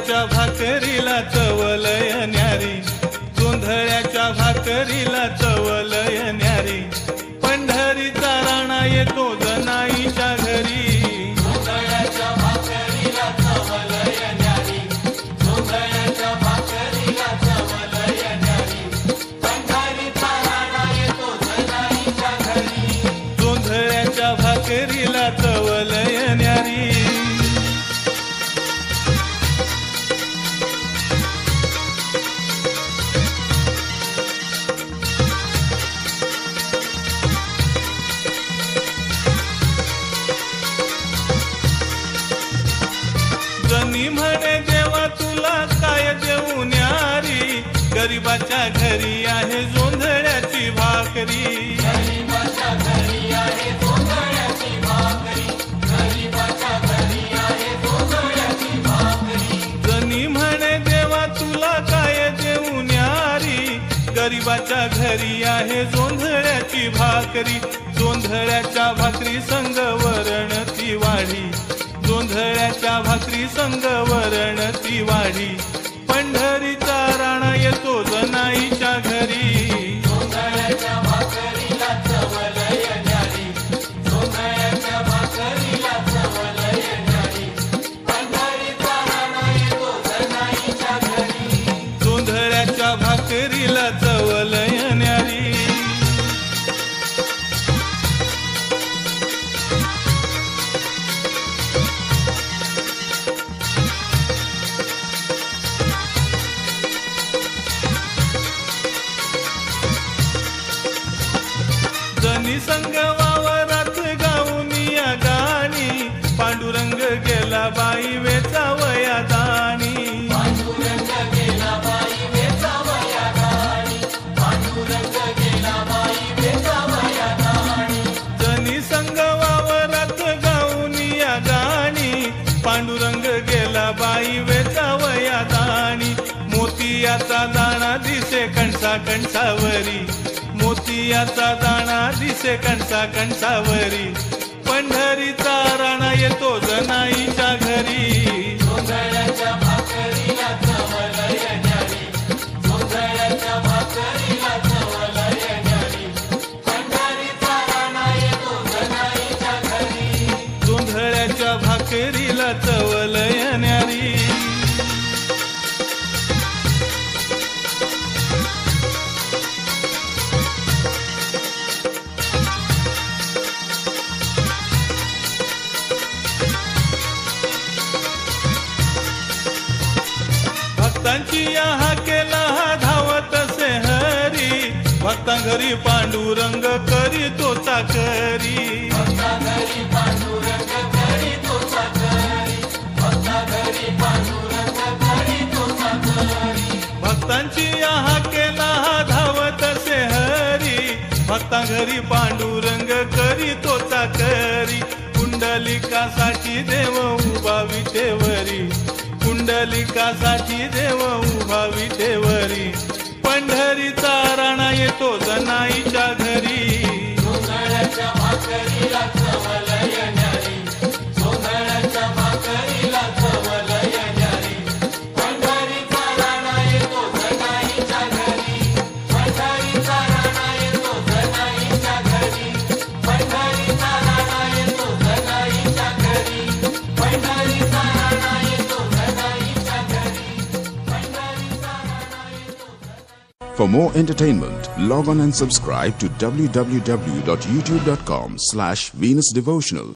जोंधळ्याच्या भाकरीला चवलय न्यारी, जोंधळ्याच्या भाकरीला चवलय न्यारी, पंढरीचा राणा येतो जनाईच्या घरी। जोंधळ्याच्या भाकरीला चवलय न्यारी, जोंधळ्याच्या भाकरीला चवलय न्यारी, पंढरीचा राणा येतो जनाईच्या घरी। जोंधळ्याच्या भाकरीला चवलय न्यारी। जनी म्हणे देवा तुला काय देऊ न्यारी, गरीबाच्या घरी आहे जोंधळ्याची भाकरी। गरीबाच्या घरी आहे जोंधळ्याची भाकरी, गरीबाच्या घरी आहे जोंधळ्याची भाकरी। जनी म्हणे देवा तुला काय देऊ न्यारी, गरीबाच्या घरी आहे जोंधळ्याची भाकरी। जोंधळ्याच्या भाकरी संग वरण ती वाढी, जोंधळ्याच्या भाकरी संग वरण ती वाढी, पंढरीचा राणा येतो जनाईच्या घरी। जोंधळ्याच्या भाकरीला चवलय न्यारी, जोंधळ्याच्या भाकरीला चवलय न्यारी, पंढरीचा राणा येतो जनाईच्या घरी। जोंधळ्याच्या भाकरीला चवलय न्यारी। जनी संग वावरात गाऊनिया गाणी, पांडुरंग गेला बाई वेचावया दाणी। पांडुरंग गेला बाई वेचावया दाणी, पांडुरंग गेला बाई वेचावया दाणी। जनी संग वावरात गाऊनिया गाणी, पांडुरंग गेला बाई वेचावया दाणी। मोतियाचा दाणा दिसे कणसा कणसावरी, मोतियाचा दाणा दिसे कणसा कणसावरी, पंढरीचा राणा येतो जनाईच्या घरी। जोंधळ्याच्या भाकरीला चवलय न्यारी, जोंधळ्याच्या भाकरीला चवलय न्यारी, पंढरीचा राणा येतो जनाईच्या घरी। जोंधळ्याच्या भाकरीला चवलय न्यारी। भक्तांची हाकेला धावत से हरी, भक्ता घरी पांडुरंग करीतो चाकरी। भक्ता घरी पांडुरंग करीतो चाकरी, भक्ता घरी पांडुरंग करीतो चाकरी। भक्तांची हाकेला धावत से हरी, भक्ता घरी पांडुरंग करीतो चाकरी। कुंडलिकासाठी देव उभा विटेवरी, कुंडलिकासाठी देव उभा विटेवरी, पंढरीचा राणा येतो जनाईच्या घरी। जोंधळ्याच्या भाकरीला चवलय न्यारी, जोंधळ्याच्या भाकरीला चवलय न्यारी, पंढरीचा राणा येतो जनाईच्या घरी, पंढरीचा राणा येतो जनाईच्या घरी, पंढरीचा राणा येतो जनाईच्या घरी, पंढरीचा राणा येतो जनाईच्या घरी, पंढरीचा राणा येतो। For more entertainment, log on and subscribe to www.youtube.com/VenusDevotional.